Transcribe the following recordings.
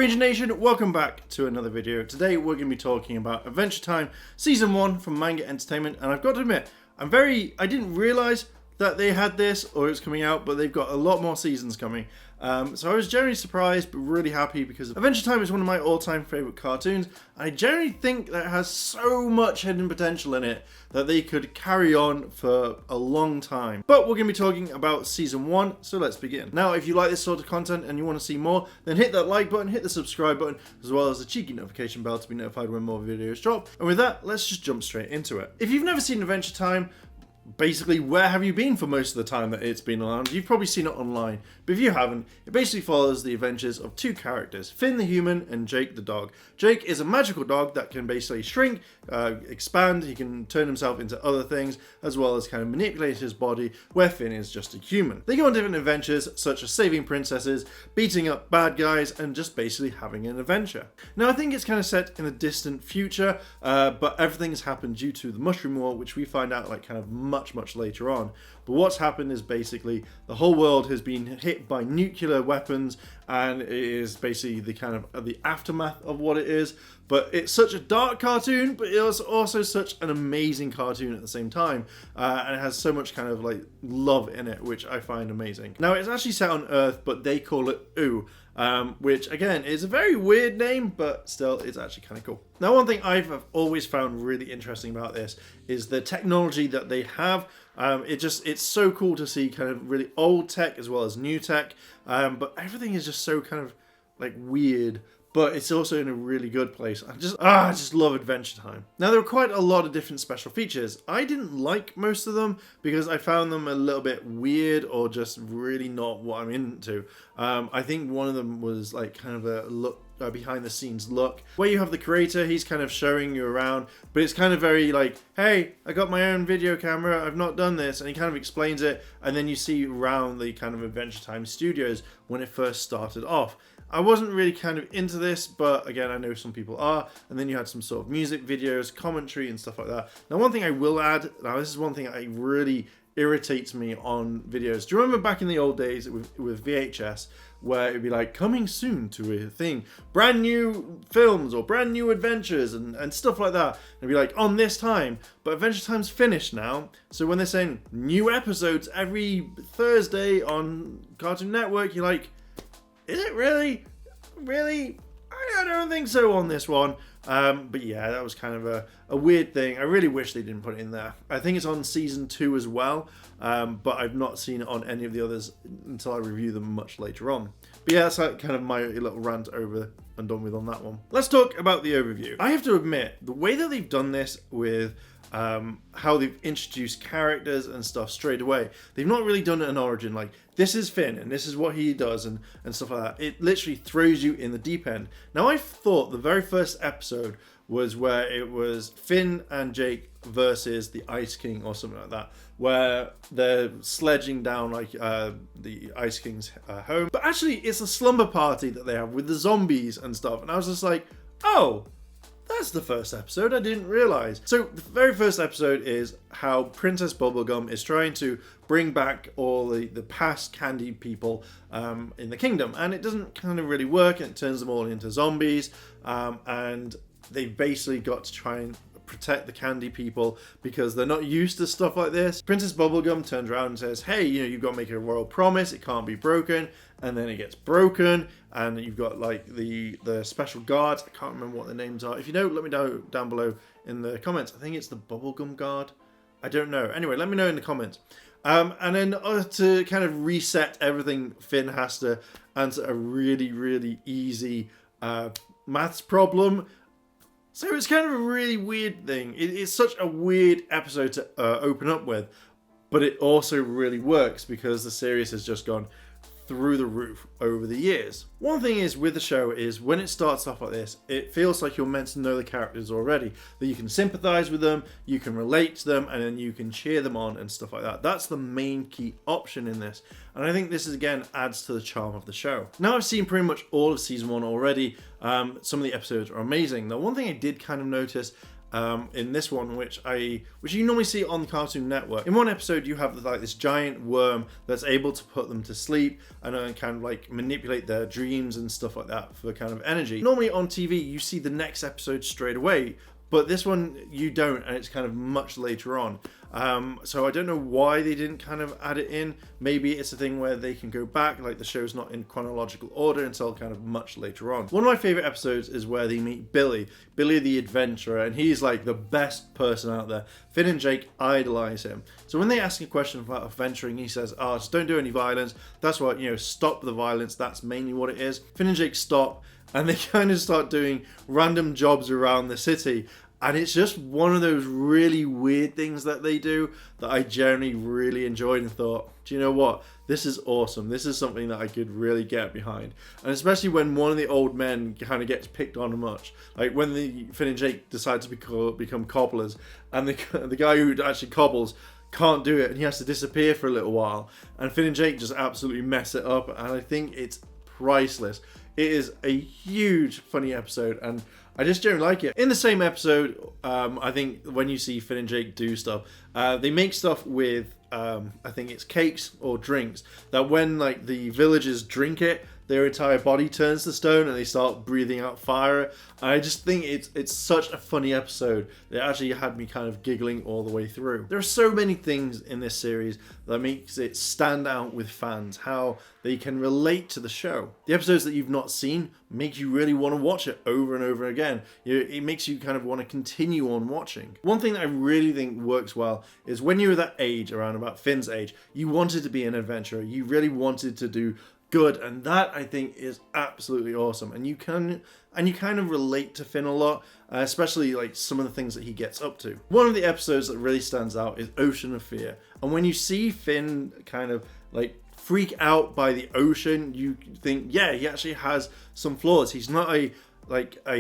Ranger Nation, welcome back to another video. Today we're going to be talking about Adventure Time Season 1 from Manga Entertainment, and I've got to admit, I didn't realise that they had this or it's coming out, but they've got a lot more seasons coming. So I was generally surprised but really happy because Adventure Time is one of my all-time favourite cartoons. I generally think that it has so much hidden potential in it that they could carry on for a long time. But we're going to be talking about Season 1, so let's begin. Now, if you like this sort of content and you want to see more, then hit that like button, hit the subscribe button, as well as the cheeky notification bell to be notified when more videos drop. And with that, let's just jump straight into it. If you've never seen Adventure Time, basically, where have you been for most of the time that it's been around? You've probably seen it online, but if you haven't, it basically follows the adventures of two characters, Finn the human and Jake the dog. Jake is a magical dog that can basically shrink, expand, he can turn himself into other things, as well as kind of manipulate his body, where Finn is just a human. They go on different adventures, such as saving princesses, beating up bad guys, and just basically having an adventure. Now, I think it's kind of set in a distant future, but everything has happened due to the Mushroom War, which we find out like kind of much later on. But what's happened is basically the whole world has been hit by nuclear weapons, and it is basically the kind of the aftermath of what it is. But it's such a dark cartoon, but it's also such an amazing cartoon at the same time, and it has so much kind of like love in it, which I find amazing. Now, it's actually set on Earth, but they call it Oo, which again is a very weird name, but still it's actually kind of cool. Now, one thing I've always found really interesting about this is the technology that they have. It's so cool to see kind of really old tech as well as new tech, but everything is just so kind of like weird, but it's also in a really good place. I just love Adventure Time. Now, there are quite a lot of different special features. I didn't like most of them because I found them a little bit weird or just really not what I'm into. I think one of them was like kind of a look, behind the scenes look, where you have the creator, he's kind of showing you around, but it's kind of very like, hey, I got my own video camera, I've not done this, and he kind of explains it, and then you see around the kind of Adventure Time studios when it first started off. I wasn't really kind of into this, but again, I know some people are, and then you had some sort of music videos, commentary, and stuff like that. Now, one thing I will add, now this is one thing that really irritates me on videos. Do you remember back in the old days with VHS, where it'd be like, coming soon to a thing, brand new films or brand new adventures and stuff like that. And it'd be like, on this time, but Adventure Time's finished now. So when they're saying new episodes every Thursday on Cartoon Network, you're like, is it really? Really? I don't think so on this one. But yeah, that was kind of a weird thing. I really wish they didn't put it in there. I think it's on Season 2 as well, but I've not seen it on any of the others until I review them much later on. But yeah, that's like kind of my little rant over and done with on that one. Let's talk about the overview. I have to admit, the way that they've done this with how they've introduced characters and stuff straight away, they've not really done an origin like, this is Finn and this is what he does and stuff like that. It literally throws you in the deep end. Now, I thought the very first episode was where it was Finn and Jake versus the Ice King or something like that, where they're sledging down like the Ice King's home. But actually, it's a slumber party that they have with the zombies and stuff. And I was just like, oh, that's the first episode, I didn't realize. So the very first episode is how Princess Bubblegum is trying to bring back all the past candy people in the kingdom. And it doesn't kind of really work, and it turns them all into zombies. And they've basically got to try and protect the candy people because they're not used to stuff like this. Princess Bubblegum turns around and says, hey, you've got to make a royal promise, it can't be broken. And then it gets broken, and you've got like the special guards. I can't remember what their names are. If you know, let me know down below in the comments. I think it's the Bubblegum Guard. I don't know. Anyway, let me know in the comments. And then to kind of reset everything, Finn has to answer a really easy maths problem. So it's kind of a really weird thing. It's such a weird episode to open up with, but it also really works because the series has just gone through the roof over the years. One thing is with the show is when it starts off like this, it feels like you're meant to know the characters already, that you can sympathize with them, you can relate to them, and then you can cheer them on and stuff like that. That's the main key option in this. And I think this is, again, adds to the charm of the show. Now, I've seen pretty much all of Season 1 already. Some of the episodes are amazing. Now, one thing I did kind of notice, in this one, which you normally see on Cartoon Network. In one episode, you have like this giant worm that's able to put them to sleep and kind of like manipulate their dreams and stuff like that for kind of energy. Normally on TV, you see the next episode straight away, but this one you don't, and it's kind of much later on. So I don't know why they didn't kind of add it in. Maybe it's a thing where they can go back, like the show's not in chronological order until kind of much later on. One of my favorite episodes is where they meet Billy the adventurer, and he's like the best person out there. Finn and Jake idolize him. So when they ask a question about adventuring, he says, "Oh, just don't do any violence. That's what, stop the violence. That's mainly what it is." Finn and Jake stop, and they kind of start doing random jobs around the city. And it's just one of those really weird things that they do that I generally really enjoyed and thought, do you know what? This is awesome. This is something that I could really get behind. And especially when one of the old men kind of gets picked on much. Like when Finn and Jake decide to become cobblers, and the guy who actually cobbles can't do it, and he has to disappear for a little while. And Finn and Jake just absolutely mess it up, and I think it's priceless. It is a huge funny episode, and I just generally like it. In the same episode, I think when you see Finn and Jake do stuff, they make stuff with, I think it's cakes or drinks, that when like the villagers drink it, their entire body turns to stone and they start breathing out fire. I just think it's such a funny episode that actually had me kind of giggling all the way through. There are so many things in this series that makes it stand out with fans, how they can relate to the show. The episodes that you've not seen make you really want to watch it over and over again. It makes you kind of want to continue on watching. One thing that I really think works well is when you were that age, around about Finn's age, you wanted to be an adventurer. You really wanted to do good, and that I think is absolutely awesome. And you kind of relate to Finn a lot, especially like some of the things that he gets up to. One of the episodes that really stands out is Ocean of Fear, and when you see Finn kind of like freak out by the ocean, you think, yeah, he actually has some flaws. He's not a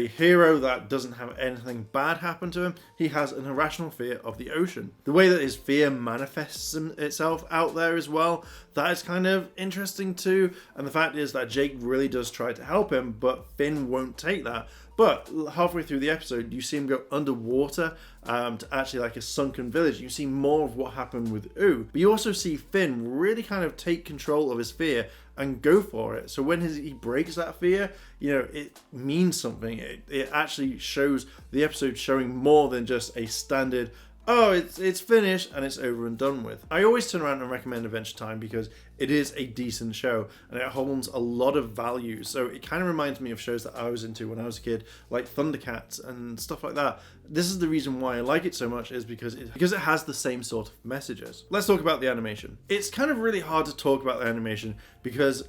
hero that doesn't have anything bad happen to him. He has an irrational fear of the ocean. The way that his fear manifests itself out there as well, that is kind of interesting too. And the fact is that Jake really does try to help him, but Finn won't take that. But halfway through the episode, you see him go underwater to actually like a sunken village. You see more of what happened with Ooh. But you also see Finn really kind of take control of his fear and go for it. So when he breaks that fear, it means something. It actually shows the episode showing more than just a standard, oh, it's finished and it's over and done with. I always turn around and recommend Adventure Time because it is a decent show and it holds a lot of value. So it kind of reminds me of shows that I was into when I was a kid, like Thundercats and stuff like that. This is the reason why I like it so much, is because it has the same sort of messages. Let's talk about the animation. It's kind of really hard to talk about the animation because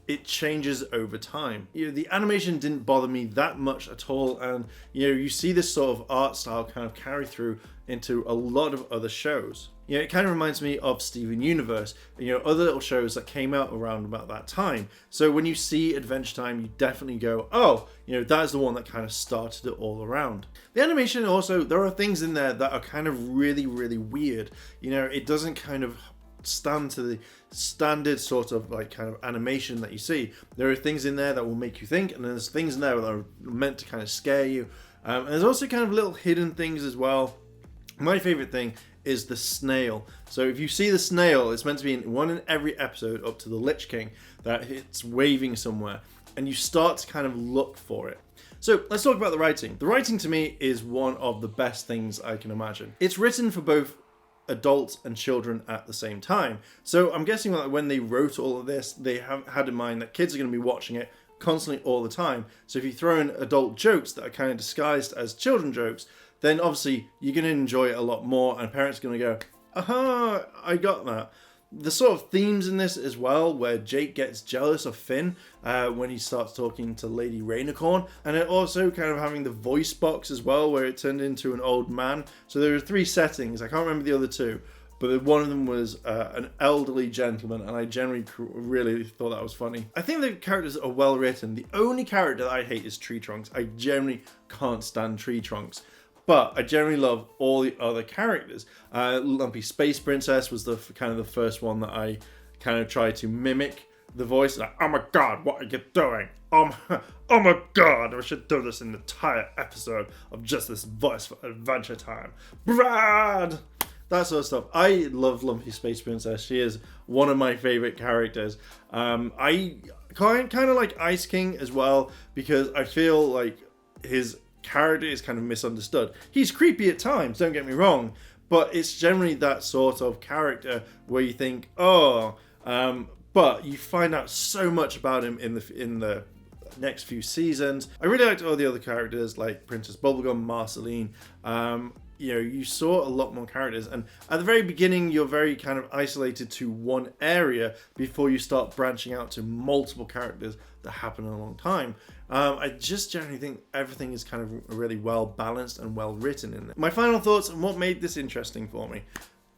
it changes over time. The animation didn't bother me that much at all, and you see this sort of art style kind of carry through into a lot of other shows. It kind of reminds me of Steven Universe, other little shows that came out around about that time. So when you see Adventure Time, you definitely go, oh, that's the one that kind of started it all around. The animation also, there are things in there that are kind of really, really weird. It doesn't kind of stand to the standard sort of like kind of animation that you see. There are things in there that will make you think, and there's things in there that are meant to kind of scare you. And there's also kind of little hidden things as well. My favorite thing is the snail. So if you see the snail, it's meant to be in one in every episode up to the Lich King, that it's waving somewhere, and you start to kind of look for it. So let's talk about the writing. The writing to me is one of the best things I can imagine. It's written for both adults and children at the same time. So I'm guessing that when they wrote all of this, they have had in mind that kids are going to be watching it constantly all the time. So if you throw in adult jokes that are kind of disguised as children jokes, then obviously you're going to enjoy it a lot more, and parents are going to go, aha, I got that. The sort of themes in this as well, where Jake gets jealous of Finn when he starts talking to Lady Rainicorn, and it also kind of having the voice box as well, where it turned into an old man. So there are 3 settings. I can't remember the other 2, but one of them was an elderly gentleman, and I generally really thought that was funny. I think the characters are well written. The only character that I hate is Tree Trunks. I generally can't stand Tree Trunks. But I generally love all the other characters. Lumpy Space Princess was the first one that I kind of tried to mimic the voice, like, oh my god, what are you doing? Oh my god, we should do this an entire episode of just this voice for Adventure Time. Brad! That sort of stuff. I love Lumpy Space Princess. She is one of my favorite characters. I kind of like Ice King as well, because I feel like his character is kind of misunderstood. He's creepy at times, don't get me wrong, but it's generally that sort of character where you think, oh, but you find out so much about him in the next few seasons. I really liked all the other characters like Princess Bubblegum, Marceline. You know, you saw a lot more characters, and at the very beginning you're very kind of isolated to one area before you start branching out to multiple characters that happen in a long time. I just generally think everything is kind of really well balanced and well written in there. My final thoughts on what made this interesting for me.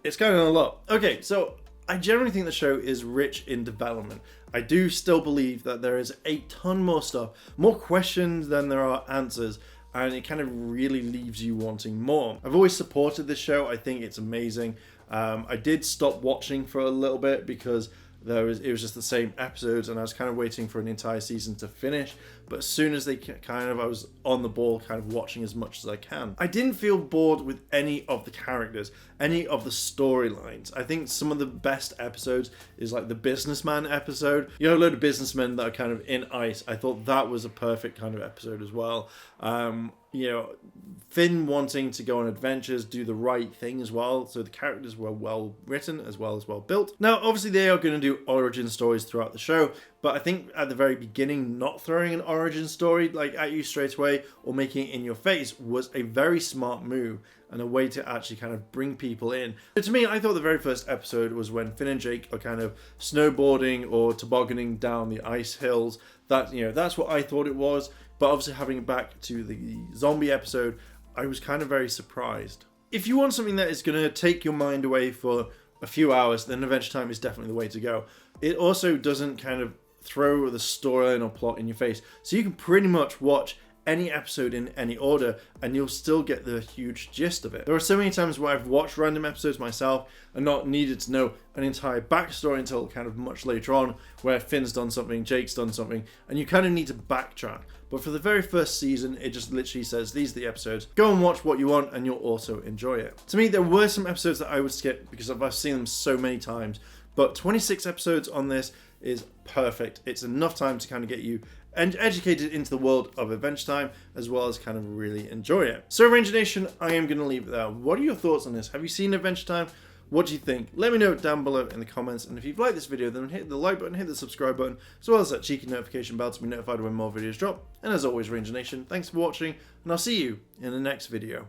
It's kind of a lot. Okay, so I generally think the show is rich in development. I do still believe that there is a ton more stuff, more questions than there are answers, and it kind of really leaves you wanting more. I've always supported this show. I think it's amazing. I did stop watching for a little bit because it was just the same episodes, and I was kind of waiting for an entire season to finish. But as soon as I was on the ball, kind of watching as much as I can. I didn't feel bored with any of the characters, any of the storylines. I think some of the best episodes is like the businessman episode. You know, a load of businessmen that are kind of in ice. I thought that was a perfect kind of episode as well. You know, Finn wanting to go on adventures, do the right thing as well. So the characters were well written as well built. Now, obviously they are going to do origin stories throughout the show, but I think at the very beginning, not throwing an origin story like at you straight away or making it in your face was a very smart move and a way to actually kind of bring people in. But to me, I thought the very first episode was when Finn and Jake are kind of snowboarding or tobogganing down the ice hills. That, you know, that's what I thought it was. But obviously having it back to the zombie episode, I was kind of very surprised. If you want something that is going to take your mind away for a few hours, then Adventure Time is definitely the way to go. It also doesn't kind of throw the storyline or plot in your face. So you can pretty much watch any episode in any order and you'll still get the huge gist of it. There are so many times where I've watched random episodes myself and not needed to know an entire backstory until kind of much later on, where Finn's done something, Jake's done something, and you kind of need to backtrack. But for the very first season, it just literally says, these are the episodes. Go and watch what you want and you'll also enjoy it. To me, there were some episodes that I would skip because I've seen them so many times, but 26 episodes on this is perfect. It's enough time to kind of get you educated into the world of Adventure Time, as well as kind of really enjoy it. So Ranger Nation, I am going to leave it there. What are your thoughts on this? Have you seen Adventure Time? What do you think? Let me know down below in the comments, and if you've liked this video, then hit the like button, hit the subscribe button, as well as that cheeky notification bell to be notified when more videos drop. And as always, Ranger Nation, thanks for watching, and I'll see you in the next video.